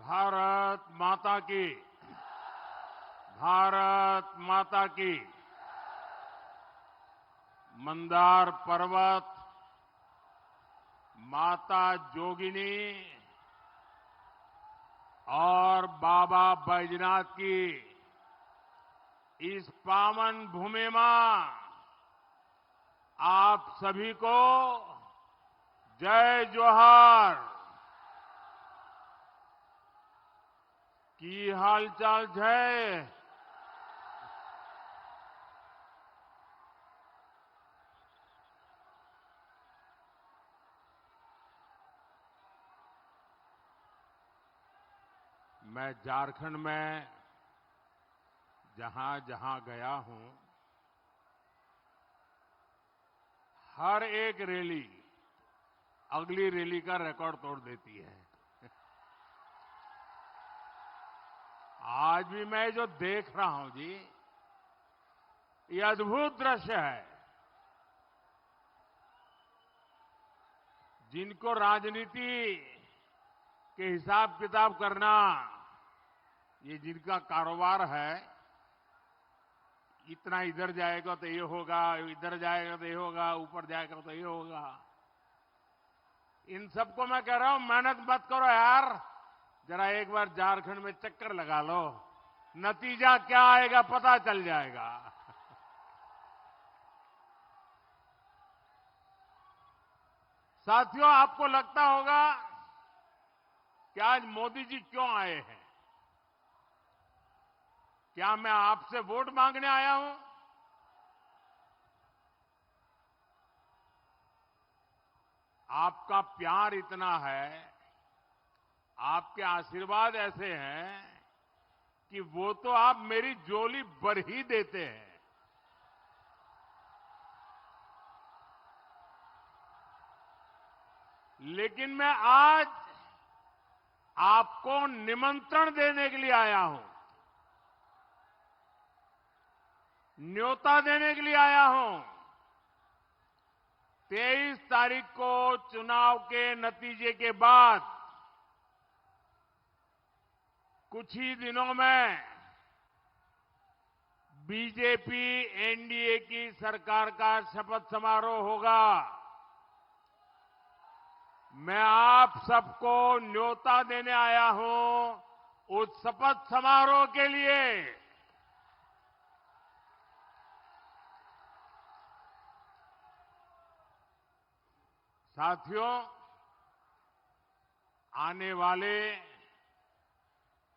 भारत माता की। भारत माता की। मंदार पर्वत, माता जोगिनी और बाबा बैजनाथ की इस पावन भूमि में आप सभी को जय जोहार। की हालचाल है? मैं झारखंड में जहां जहां गया हूं, हर एक रैली अगली रैली का रिकॉर्ड तोड़ देती है। आज भी मैं जो देख रहा हूं जी, ये अद्भुत दृश्य है। जिनको राजनीति के हिसाब किताब करना ये जिनका कारोबार है, इतना इधर जाएगा तो ये होगा, इधर जाएगा तो ये होगा, ऊपर जाएगा तो ये होगा, इन सबको मैं कह रहा हूं मेहनत मत करो यार, जरा एक बार झारखंड में चक्कर लगा लो, नतीजा क्या आएगा पता चल जाएगा। साथियों, आपको लगता होगा कि आज मोदी जी क्यों आए हैं? क्या मैं आपसे वोट मांगने आया हूं? आपका प्यार इतना है, आपके आशीर्वाद ऐसे हैं कि वो तो आप मेरी झोली भर ही देते हैं। लेकिन मैं आज आपको निमंत्रण देने के लिए आया हूं, न्योता देने के लिए आया हूं। 23 तारीख को चुनाव के नतीजे के बाद कुछ ही दिनों में बीजेपी एनडीए की सरकार का शपथ समारोह होगा। मैं आप सबको न्योता देने आया हूं उस शपथ समारोह के लिए। साथियों, आने वाले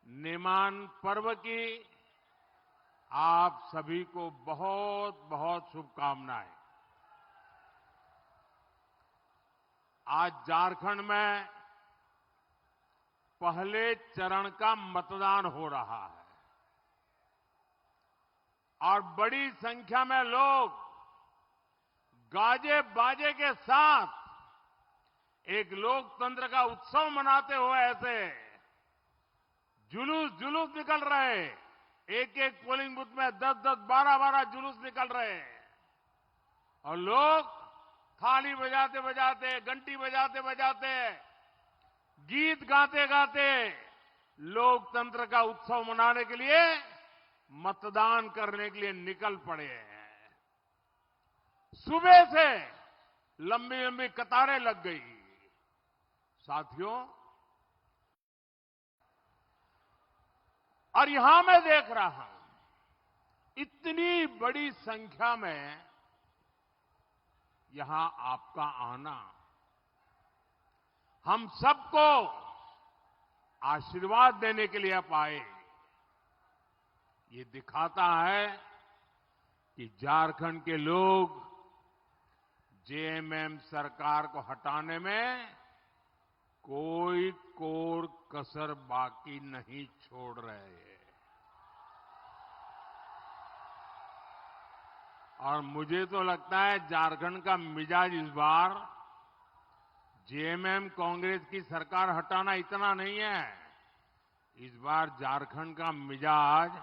नेमान पर्व की आप सभी को बहुत बहुत शुभकामनाएं। आज झारखंड में पहले चरण का मतदान हो रहा है और बड़ी संख्या में लोग गाजे बाजे के साथ एक लोकतंत्र का उत्सव मनाते हुए ऐसे जुलूस जुलूस निकल रहे। एक एक पोलिंग बूथ में 10-10, 12-12 जुलूस निकल रहे और लोग थाली बजाते बजाते, घंटी बजाते बजाते, गीत गाते गाते लोकतंत्र का उत्सव मनाने के लिए, मतदान करने के लिए निकल पड़े हैं। सुबह से लंबी लंबी कतारें लग गई। साथियों, और यहां मैं देख रहा हूं इतनी बड़ी संख्या में यहां आपका आना हम सबको आशीर्वाद देने के लिए आप आए। ये दिखाता है कि झारखंड के लोग जेएमएम सरकार को हटाने में कोई कोर कसर बाकी नहीं छोड़ रहे हैं। और मुझे तो लगता है झारखंड का मिजाज इस बार जेएमएम कांग्रेस की सरकार हटाना इतना नहीं है। इस बार झारखंड का मिजाज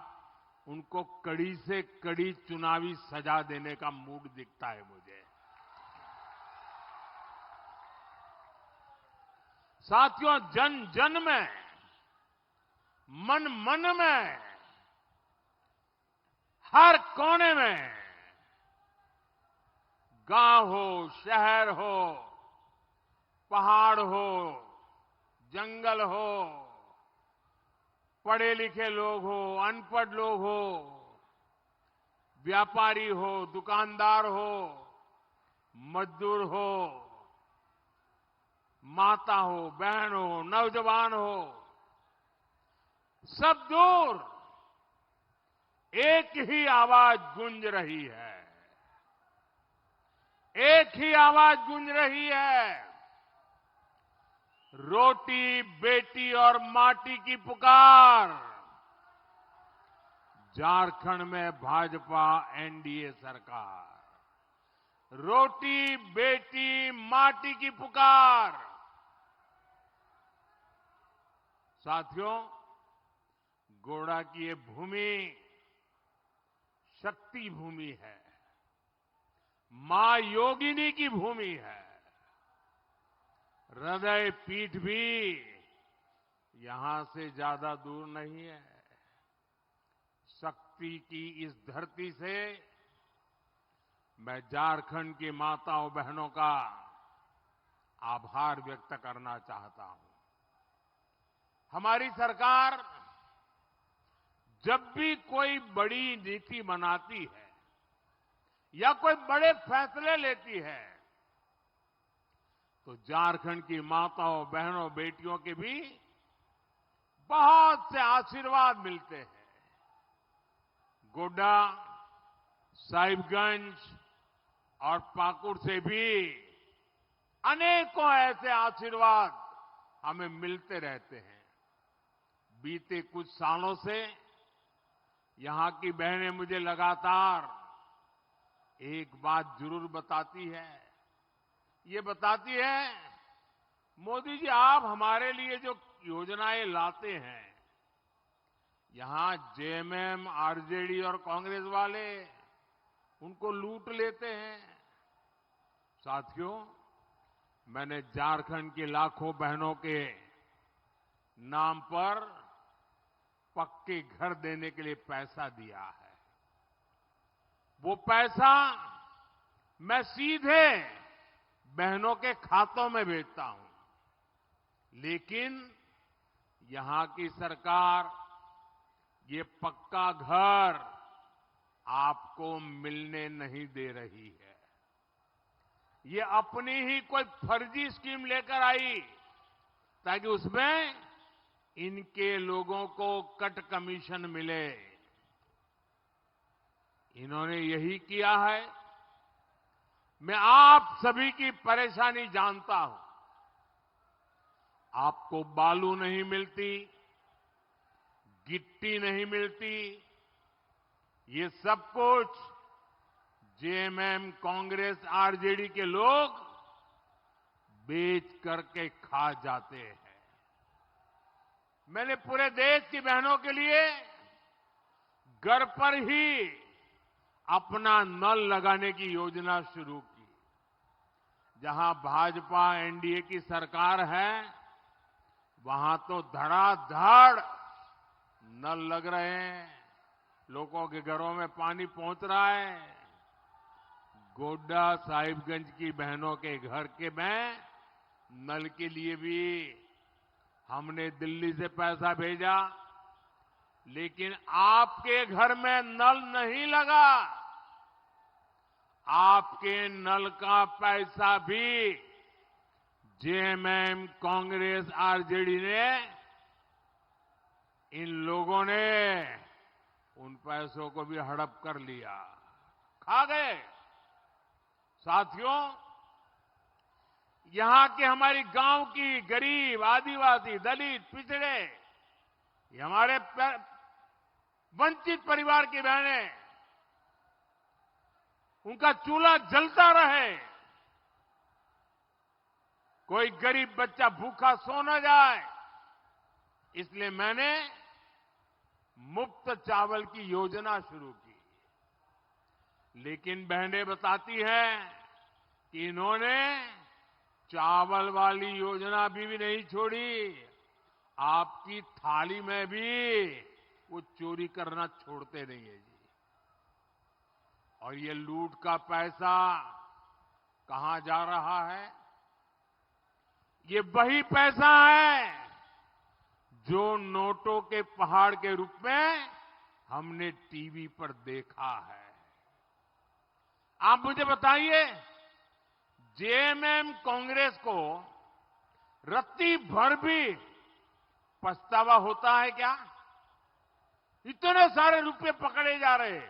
उनको कड़ी से कड़ी चुनावी सजा देने का मूड दिखता है मुझे। साथियों, जन जन में मन मन में, हर कोने में, गांव हो, शहर हो, पहाड़ हो, जंगल हो, पढ़े लिखे लोग हो, अनपढ़ लोग हो, व्यापारी हो, दुकानदार हो, मजदूर हो, माता हो, बहन हो, नौजवान हो, सब दूर एक ही आवाज गूंज रही है, एक ही आवाज गूंज रही है। रोटी, बेटी और माटी की पुकार। झारखंड में भाजपा एनडीए सरकार। रोटी, बेटी, माटी की पुकार। साथियों, गोड़ा की ये भूमि शक्ति भूमि है, मां योगिनी की भूमि है। हृदय पीठ भी यहां से ज्यादा दूर नहीं है। शक्ति की इस धरती से मैं झारखंड की माताओं बहनों का आभार व्यक्त करना चाहता हूं। हमारी सरकार जब भी कोई बड़ी नीति बनाती है या कोई बड़े फैसले लेती है तो झारखंड की माताओं, बहनों, बेटियों के भी बहुत से आशीर्वाद मिलते हैं। गोड्डा, साहिबगंज और पाकुड़ से भी अनेकों ऐसे आशीर्वाद हमें मिलते रहते हैं। बीते कुछ सालों से यहां की बहनें मुझे लगातार एक बात जरूर बताती है। ये बताती है, मोदी जी आप हमारे लिए जो योजनाएं लाते हैं, यहां जेएमएम, आरजेडी और कांग्रेस वाले उनको लूट लेते हैं। साथियों, मैंने झारखंड की लाखों बहनों के नाम पर पक्के घर देने के लिए पैसा दिया है। वो पैसा मैं सीधे बहनों के खातों में भेजता हूं। लेकिन यहां की सरकार ये पक्का घर आपको मिलने नहीं दे रही है। ये अपनी ही कोई फर्जी स्कीम लेकर आई ताकि उसमें इनके लोगों को कट कमीशन मिले। इन्होंने यही किया है। मैं आप सभी की परेशानी जानता हूं। आपको बालू नहीं मिलती, गिट्टी नहीं मिलती, ये सब कुछ जेएमएम, कांग्रेस, आरजेडी के लोग बेच करके खा जाते हैं। मैंने पूरे देश की बहनों के लिए घर पर ही अपना नल लगाने की योजना शुरू की। जहां भाजपा एनडीए की सरकार है, वहां तो धड़ाधड़ नल लग रहे हैं, लोगों के घरों में पानी पहुंच रहा है। गोड्डा, साहिबगंज की बहनों के घर के में नल के लिए भी हमने दिल्ली से पैसा भेजा, लेकिन आपके घर में नल नहीं लगा। आपके नल का पैसा भी जेएमएम, कांग्रेस, आरजेडी ने, इन लोगों ने उन पैसों को भी हड़प कर लिया, खा गए। साथियों, यहां के हमारी गांव की गरीब, आदिवासी, दलित, पिछड़े, ये हमारे वंचित परिवार की बहनें, उनका चूल्हा जलता रहे, कोई गरीब बच्चा भूखा सो न जाए, इसलिए मैंने मुफ्त चावल की योजना शुरू की। लेकिन बहनें बताती हैं कि इन्होंने चावल वाली योजना भी नहीं छोड़ी, आपकी थाली में भी वो चोरी करना छोड़ते नहीं है जी। और ये लूट का पैसा कहां जा रहा है? ये वही पैसा है जो नोटों के पहाड़ के रूप में हमने टीवी पर देखा है। आप मुझे बताइए, जेएमएम कांग्रेस को रत्ती भर भी पछतावा होता है क्या? इतने सारे रुपए पकड़े जा रहे,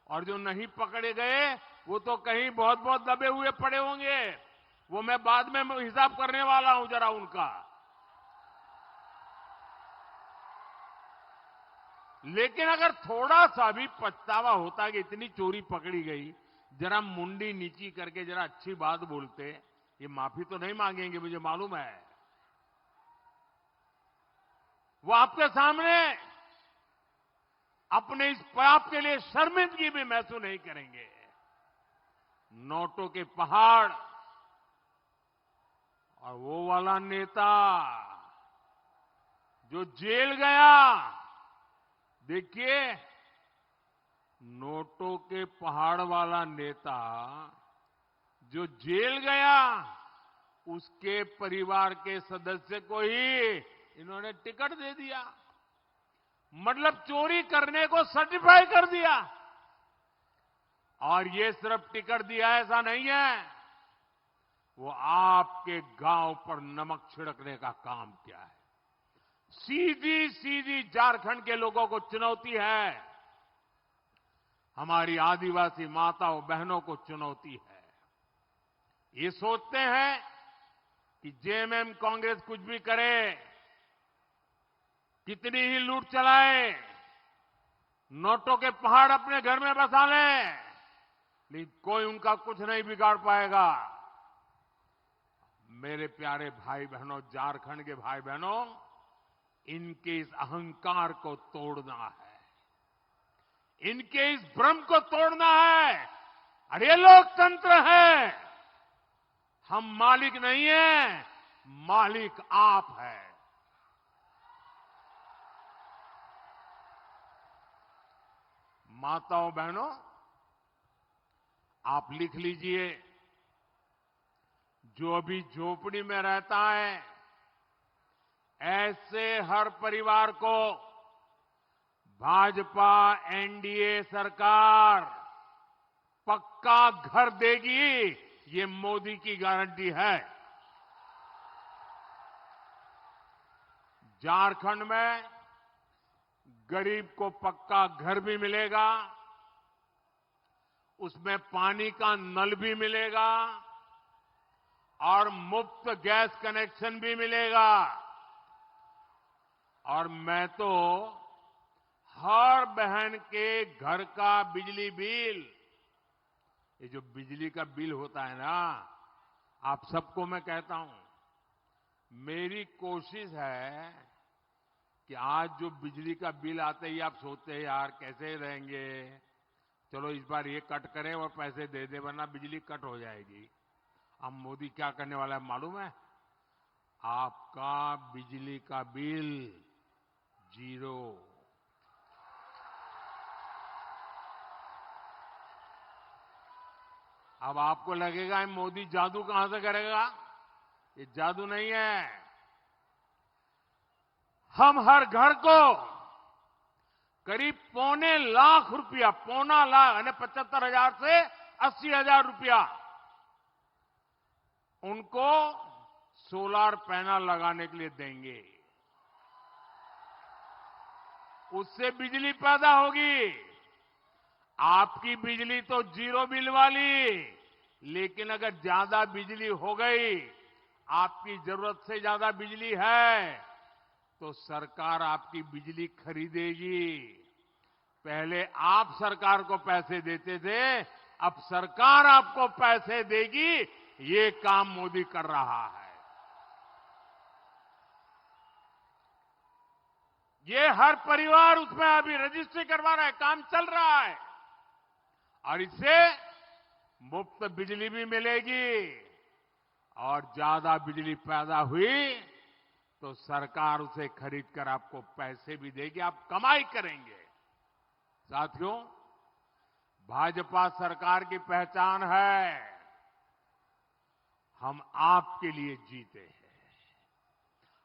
और जो नहीं पकड़े गए वो तो कहीं बहुत बहुत दबे हुए पड़े होंगे। वो मैं बाद में हिसाब करने वाला हूं जरा उनका। लेकिन अगर थोड़ा सा भी पछतावा होता कि इतनी चोरी पकड़ी गई, जरा मुंडी नीची करके जरा अच्छी बात बोलते। ये माफी तो नहीं मांगेंगे, मुझे मालूम है। वो आपके सामने अपने इस पाप के लिए शर्मिंदगी भी महसूस नहीं करेंगे। नोटों के पहाड़ और वो वाला नेता जो जेल गया, देखिए, नोटों के पहाड़ वाला नेता जो जेल गया, उसके परिवार के सदस्य को ही इन्होंने टिकट दे दिया। मतलब चोरी करने को सर्टिफाई कर दिया। और ये सिर्फ टिकट दिया ऐसा नहीं है, वो आपके गांव पर नमक छिड़कने का काम किया है। सीधी सीधी झारखंड के लोगों को चुनौती है, हमारी आदिवासी माताओं बहनों को चुनौती है। ये सोचते हैं कि जेएमएम कांग्रेस कुछ भी करे, कितनी ही लूट चलाए, नोटों के पहाड़ अपने घर में बसा ले, लेकिन कोई उनका कुछ नहीं बिगाड़ पाएगा। मेरे प्यारे भाई बहनों, झारखंड के भाई बहनों, इनके इस अहंकार को तोड़ना है, इनके इस भ्रम को तोड़ना है। अरे ये लोकतंत्र है, हम मालिक नहीं हैं, मालिक आप है। माताओं बहनों, आप लिख लीजिए, जो अभी झोपड़ी में रहता है, ऐसे हर परिवार को भाजपा एनडीए सरकार पक्का घर देगी, ये मोदी की गारंटी है। झारखंड में गरीब को पक्का घर भी मिलेगा, उसमें पानी का नल भी मिलेगा और मुफ्त गैस कनेक्शन भी मिलेगा। और मैं तो हर बहन के घर का बिजली बिल, ये जो बिजली का बिल होता है ना, आप सबको मैं कहता हूं, मेरी कोशिश है कि आज जो बिजली का बिल आते ही आप सोचते हैं यार कैसे रहेंगे, चलो इस बार ये कट करें और पैसे दे दे, वरना बिजली कट हो जाएगी। अब मोदी क्या करने वाला है मालूम है? आपका बिजली का बिल जीरो। अब आपको लगेगा मोदी जादू कहां से करेगा? ये जादू नहीं है। हम हर घर को करीब ₹2.25 लाख, पौना लाख यानी 75,000 से 80,000 रुपया उनको सोलर पैनल लगाने के लिए देंगे। उससे बिजली पैदा होगी। आपकी बिजली तो जीरो बिल वाली, लेकिन अगर ज्यादा बिजली हो गई, आपकी जरूरत से ज्यादा बिजली है, तो सरकार आपकी बिजली खरीदेगी। पहले आप सरकार को पैसे देते थे, अब सरकार आपको पैसे देगी। ये काम मोदी कर रहा है। ये हर परिवार उसमें अभी रजिस्ट्री करवा रहा है, काम चल रहा है। और इससे मुफ्त बिजली भी मिलेगी, और ज्यादा बिजली पैदा हुई तो सरकार उसे खरीद कर आपको पैसे भी देगी, आप कमाई करेंगे। साथियों, भाजपा सरकार की पहचान है हम आपके लिए जीते हैं,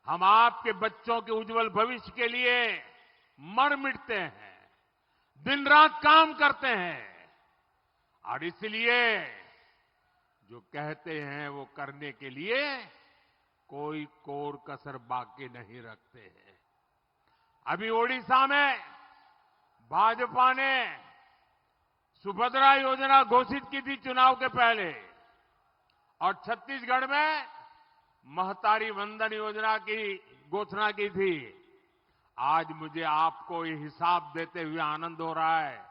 हम आपके बच्चों के उज्जवल भविष्य के लिए मर मिटते हैं, दिन रात काम करते हैं और इसलिए जो कहते हैं वो करने के लिए कोई कोर कसर बाकी नहीं रखते हैं। अभी ओडिशा में भाजपा ने सुभद्रा योजना घोषित की थी चुनाव के पहले और छत्तीसगढ़ में महतारी वंदन योजना की घोषणा की थी। आज मुझे आपको ये हिसाब देते हुए आनंद हो रहा है।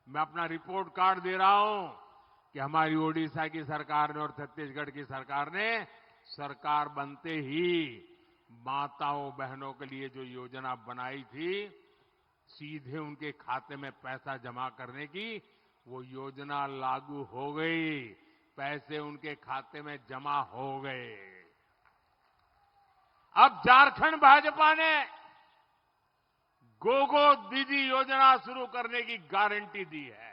मैं अपना रिपोर्ट कार्ड दे रहा हूं कि हमारी ओडिशा की सरकार ने और छत्तीसगढ़ की सरकार ने सरकार बनते ही माताओं बहनों के लिए जो योजना बनाई थी, सीधे उनके खाते में पैसा जमा करने की, वो योजना लागू हो गई, पैसे उनके खाते में जमा हो गए। अब झारखंड भाजपा ने गोगो दीदी योजना शुरू करने की गारंटी दी है।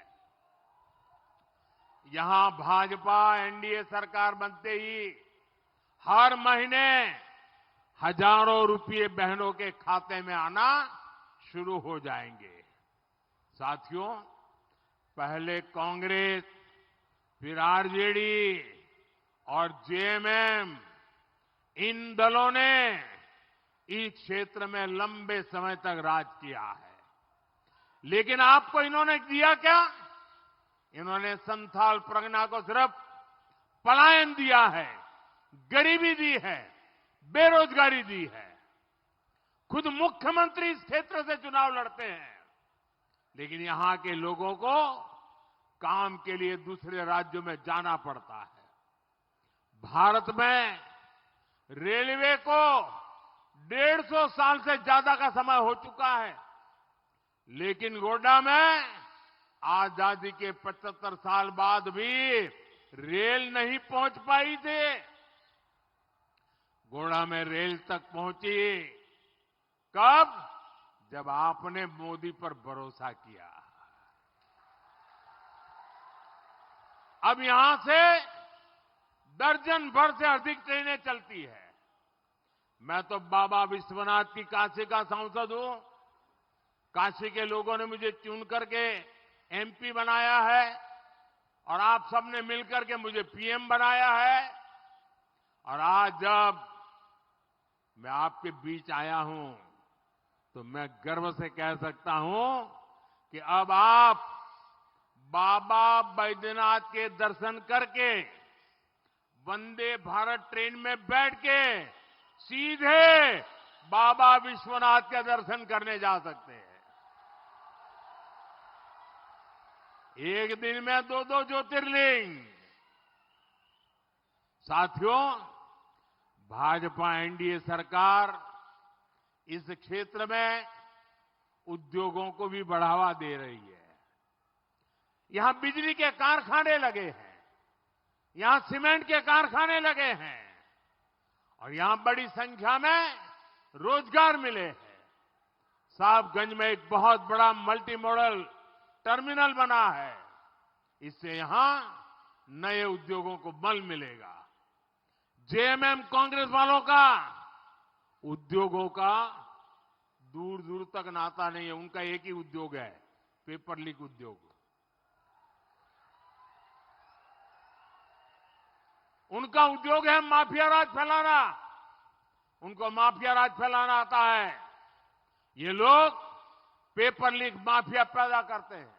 यहां भाजपा एनडीए सरकार बनते ही हर महीने हजारों रुपये बहनों के खाते में आना शुरू हो जाएंगे। साथियों, पहले कांग्रेस, फिर आरजेडी और जेएमएम, इन दलों ने इस क्षेत्र में लंबे समय तक राज किया है। लेकिन आपको इन्होंने दिया क्या? इन्होंने संथाल परगना को सिर्फ पलायन दिया है, गरीबी दी है, बेरोजगारी दी है। खुद मुख्यमंत्री इस क्षेत्र से चुनाव लड़ते हैं, लेकिन यहां के लोगों को काम के लिए दूसरे राज्यों में जाना पड़ता है। भारत में रेलवे को 150 साल से ज्यादा का समय हो चुका है, लेकिन गोड्डा में आजादी के 75 साल बाद भी रेल नहीं पहुंच पाई थी। गोड्डा में रेल तक पहुंची कब? जब आपने मोदी पर भरोसा किया। अब यहां से दर्जन भर से अधिक ट्रेनें चलती है। मैं तो बाबा विश्वनाथ की काशी का सांसद हूं। काशी के लोगों ने मुझे चुन करके एमपी बनाया है और आप सबने मिलकर के मुझे पीएम बनाया है। और आज जब मैं आपके बीच आया हूं तो मैं गर्व से कह सकता हूं कि अब आप बाबा बैद्यनाथ के दर्शन करके वंदे भारत ट्रेन में बैठ के सीधे बाबा विश्वनाथ के दर्शन करने जा सकते हैं। एक दिन में 2-2 ज्योतिर्लिंग। साथियों, भाजपा एनडीए सरकार इस क्षेत्र में उद्योगों को भी बढ़ावा दे रही है। यहां बिजली के कारखाने लगे हैं, यहां सीमेंट के कारखाने लगे हैं और यहां बड़ी संख्या में रोजगार मिले हैं। साहबगंज में एक बहुत बड़ा मल्टी मॉडल टर्मिनल बना है। इससे यहां नए उद्योगों को बल मिलेगा। जेएमएम कांग्रेस वालों का उद्योगों का दूर दूर तक नाता नहीं है। उनका एक ही उद्योग है, पेपर लीक उद्योग। उनका उद्योग है माफिया राज फैलाना। उनको माफिया राज फैलाना आता है। ये लोग पेपर लीक माफिया पैदा करते हैं।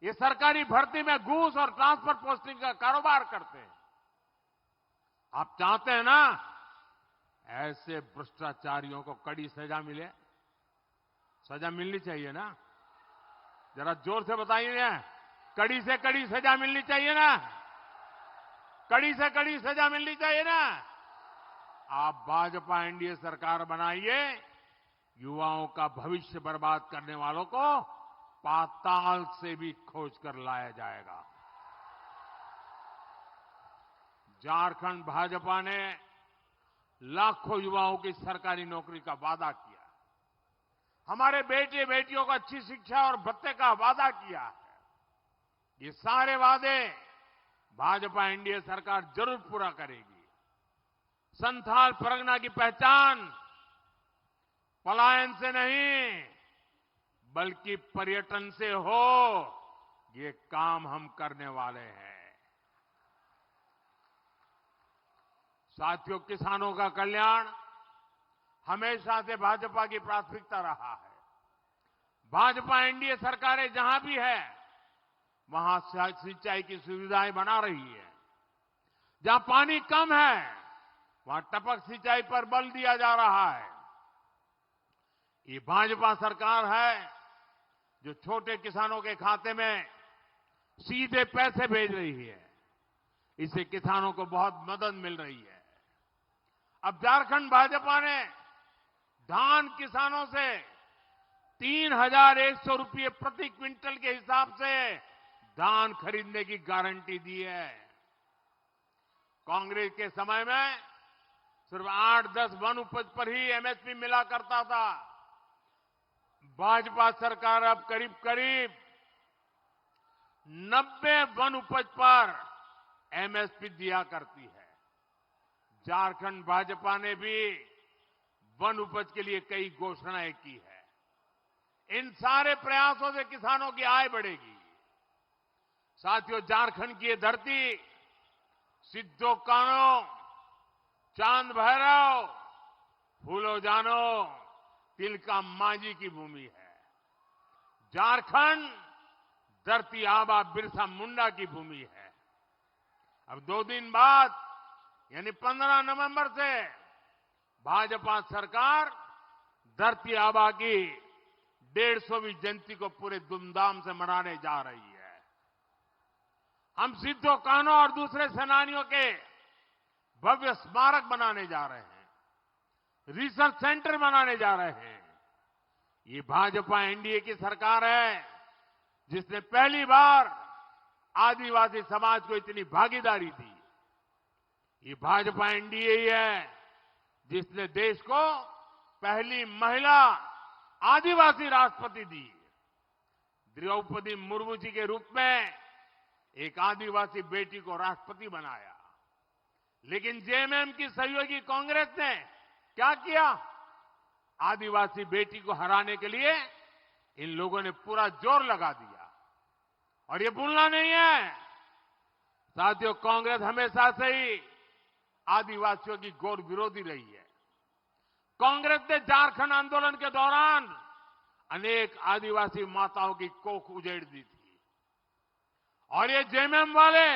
ये सरकारी भर्ती में घूस और ट्रांसफर पोस्टिंग का कारोबार करते हैं। आप चाहते हैं ना ऐसे भ्रष्टाचारियों को कड़ी सजा मिले? सजा मिलनी चाहिए ना? जरा जोर से बताइए। कड़ी से कड़ी सजा मिलनी चाहिए ना? कड़ी से कड़ी सजा मिलनी चाहिए ना? आप भाजपा एनडीए सरकार बनाइए, युवाओं का भविष्य बर्बाद करने वालों को पाताल से भी खोज कर लाया जाएगा। झारखंड भाजपा ने लाखों युवाओं की सरकारी नौकरी का वादा किया, हमारे बेटे बेटियों को अच्छी शिक्षा और भत्ते का वादा किया है। ये सारे वादे भाजपा एनडीए सरकार जरूर पूरा करेगी। संथाल परगना की पहचान पलायन से नहीं बल्कि पर्यटन से हो, ये काम हम करने वाले हैं। साथियों, किसानों का कल्याण हमेशा से भाजपा की प्राथमिकता रहा है। भाजपा एनडीए सरकारें जहां भी है वहां सिंचाई की सुविधाएं बना रही है। जहां पानी कम है वहां टपक सिंचाई पर बल दिया जा रहा है। ये भाजपा सरकार है जो छोटे किसानों के खाते में सीधे पैसे भेज रही है। इससे किसानों को बहुत मदद मिल रही है। अब झारखंड भाजपा ने धान किसानों से 3,100 रुपये प्रति क्विंटल के हिसाब से धान खरीदने की गारंटी दी है। कांग्रेस के समय में सिर्फ 8-10 वन उपज पर ही एमएसपी मिला करता था। भाजपा सरकार अब करीब करीब 90 वन उपज पर एमएसपी दिया करती है। झारखंड भाजपा ने भी वन उपज के लिए कई घोषणाएं की है। इन सारे प्रयासों से किसानों की आय बढ़ेगी। साथियों, झारखंड की ये धरती सिद्धो कानो, चांद भैरव, फूलो जानो, तिलका मांझी की भूमि है। झारखंड धरती आबा बिरसा मुंडा की भूमि है। अब 2 दिन बाद यानी 15 नवंबर से भाजपा सरकार धरती आबा की 150वीं जयंती को पूरे धूमधाम से मनाने जा रही है। हम सिद्धो कान्हो और दूसरे सेनानियों के भव्य स्मारक बनाने जा रहे हैं, रिसर्च सेंटर बनाने जा रहे हैं। ये भाजपा एनडीए की सरकार है जिसने पहली बार आदिवासी समाज को इतनी भागीदारी दी। ये भाजपा एनडीए ही है जिसने देश को पहली महिला आदिवासी राष्ट्रपति दी। द्रौपदी मुर्मू जी के रूप में एक आदिवासी बेटी को राष्ट्रपति बनाया। लेकिन जेएमएम की सहयोगी कांग्रेस ने क्या किया? आदिवासी बेटी को हराने के लिए इन लोगों ने पूरा जोर लगा दिया। और ये भूलना नहीं है साथियों, कांग्रेस हमेशा से ही आदिवासियों की घोर विरोधी रही है। कांग्रेस ने झारखंड आंदोलन के दौरान अनेक आदिवासी माताओं की कोख उजेड़ दी थी। और ये जेएमएम वाले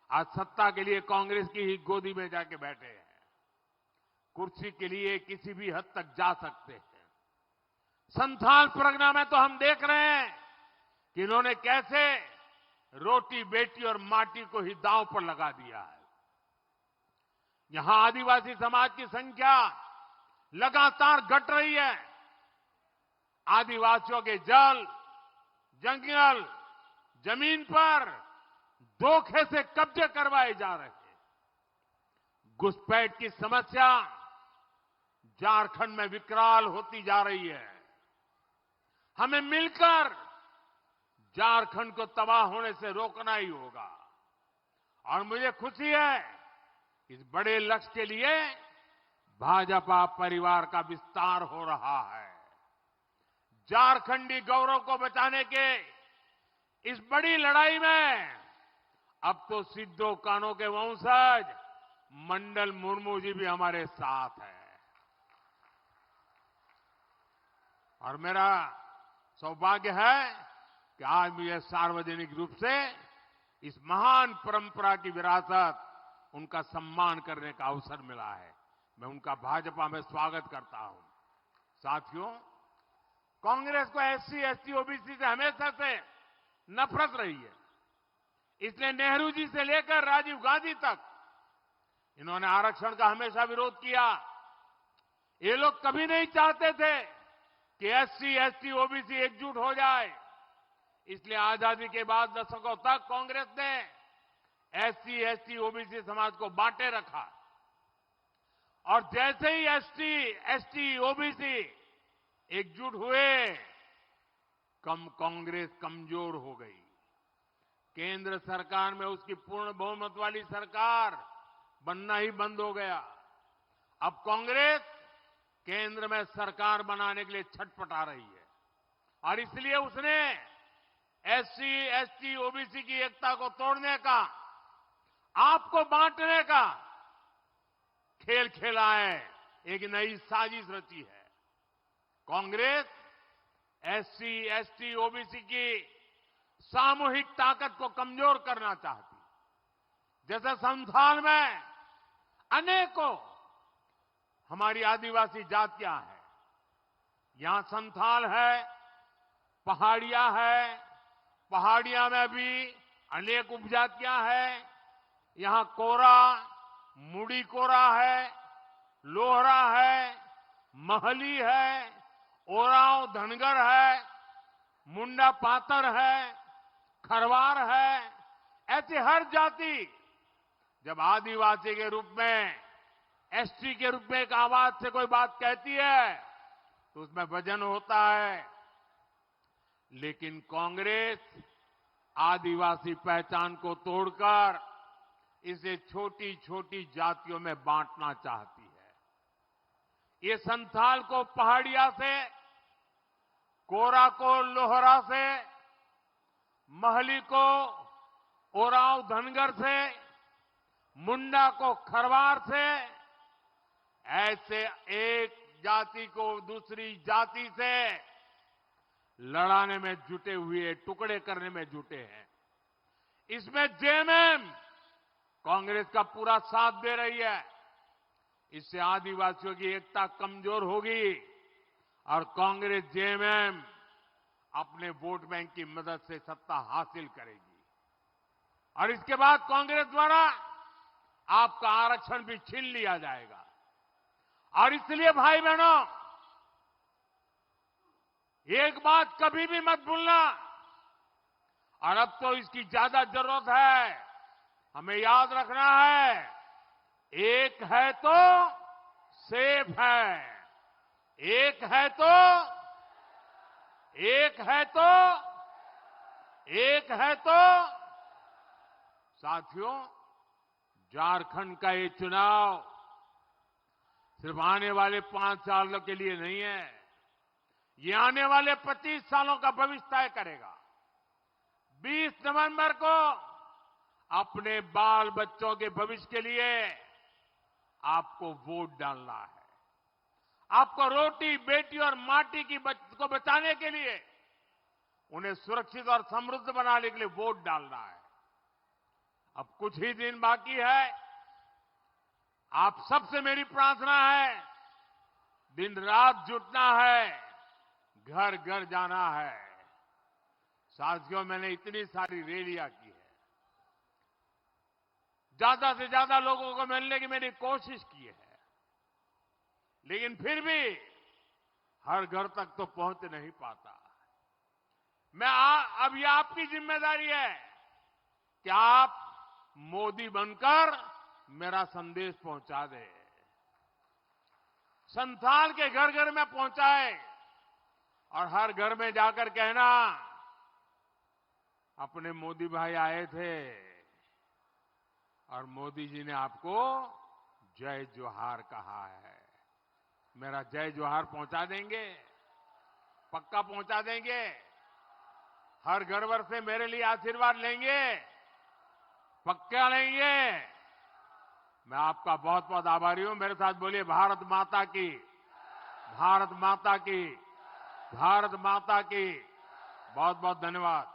आज सत्ता के लिए कांग्रेस की ही गोदी में जाके बैठे हैं। कुर्सी के लिए किसी भी हद तक जा सकते हैं। संथाल परगना में तो हम देख रहे हैं कि इन्होंने कैसे रोटी बेटी और माटी को ही दांव पर लगा दिया है। यहां आदिवासी समाज की संख्या लगातार घट रही है। आदिवासियों के जल, जंगल, जमीन पर धोखे से कब्जे करवाए जा रहे हैं। घुसपैठ की समस्या झारखंड में विकराल होती जा रही है। हमें मिलकर झारखंड को तबाह होने से रोकना ही होगा। और मुझे खुशी है इस बड़े लक्ष्य के लिए भाजपा परिवार का विस्तार हो रहा है। झारखंडी गौरव को बचाने के इस बड़ी लड़ाई में अब तो सिद्धो कान्हो के वंशज मंडल मुर्मू जी भी हमारे साथ हैं। और मेरा सौभाग्य है कि आज मुझे सार्वजनिक रूप से इस महान परंपरा की विरासत, उनका सम्मान करने का अवसर मिला है। मैं उनका भाजपा में स्वागत करता हूं। साथियों, कांग्रेस को एससी, एसटी, ओबीसी से हमेशा से नफरत रही है। इसलिए नेहरू जी से लेकर राजीव गांधी तक इन्होंने आरक्षण का हमेशा विरोध किया। ये लोग कभी नहीं चाहते थे कि एससी, एसटी, ओबीसी एकजुट हो जाए। इसलिए आजादी के बाद दशकों तक कांग्रेस ने एससी, एसटी, ओबीसी समाज को बांटे रखा। और जैसे ही एसटी, एसटी, ओबीसी एकजुट हुए, कांग्रेस कमजोर हो गई। केंद्र सरकार में उसकी पूर्ण बहुमत वाली सरकार बनना ही बंद हो गया। अब कांग्रेस केंद्र में सरकार बनाने के लिए छटपटा रही है और इसलिए उसने एससी, एसटी, ओबीसी की एकता को तोड़ने का, आपको बांटने का खेल खेला है, एक नई साजिश रची है। कांग्रेस एससी, एसटी, ओबीसी की सामूहिक ताकत को कमजोर करना चाहती। जैसे संथाल में अनेकों हमारी आदिवासी जातियां हैं, यहां संथाल है, पहाड़िया है, पहाड़िया में भी अनेक उपजातियां हैं, यहां कोरा, मुड़ी कोरा है, लोहरा है, महली है, ओरांव धनगर है, मुंडा पातर है, खरवार है। ऐसी हर जाति जब आदिवासी के रूप में, एसटी के रूप में एक आवाज से कोई बात कहती है तो उसमें वजन होता है। लेकिन कांग्रेस आदिवासी पहचान को तोड़कर इसे छोटी छोटी जातियों में बांटना चाहती है। ये संथाल को पहाड़िया से, कोरा को लोहरा से, महली को ओरांव धनगर से, मुंडा को खरवार से, ऐसे एक जाति को दूसरी जाति से लड़ाने में जुटे हुए, टुकड़े करने में जुटे हैं। इसमें जेएमएम कांग्रेस का पूरा साथ दे रही है। इससे आदिवासियों की एकता कमजोर होगी और कांग्रेस जेएमएम अपने वोट बैंक की मदद से सत्ता हासिल करेगी और इसके बाद कांग्रेस द्वारा आपका आरक्षण भी छीन लिया जाएगा। और इसलिए भाई बहनों, एक बात कभी भी मत भूलना, और अब तो इसकी ज्यादा जरूरत है, हमें याद रखना है, एक है तो सेफ है, एक है तो, एक है तो, एक है तो। साथियों, झारखंड का ये चुनाव सिर्फ आने वाले 5 सालों के लिए नहीं है, ये आने वाले 25 सालों का भविष्य तय करेगा। 20 नवंबर को अपने बाल बच्चों के भविष्य के लिए आपको वोट डालना है। आपको रोटी, बेटी और माटी को बचाने के लिए, उन्हें सुरक्षित और समृद्ध बनाने के लिए वोट डालना है। अब कुछ ही दिन बाकी है। आप सबसे मेरी प्रार्थना है, दिन रात जुटना है, घर घर जाना है। साथियों, मैंने इतनी सारी रैलियां की है, ज्यादा से ज्यादा लोगों को मिलने की मैंने कोशिश की है, लेकिन फिर भी हर घर तक तो पहुंच नहीं पाता। अब ये आपकी जिम्मेदारी है कि आप मोदी बनकर मेरा संदेश पहुंचा दे, संथाल के घर घर में पहुंचाए और हर घर में जाकर कहना, अपने मोदी भाई आए थे और मोदी जी ने आपको जय जोहार कहा है। मेरा जय जोहार पहुंचा देंगे, पक्का पहुंचा देंगे। हर घर भर से मेरे लिए आशीर्वाद लेंगे, पक्का लेंगे। मैं आपका बहुत बहुत आभारी हूं। मेरे साथ बोलिए, भारत माता की, भारत माता की, भारत माता की। बहुत बहुत धन्यवाद।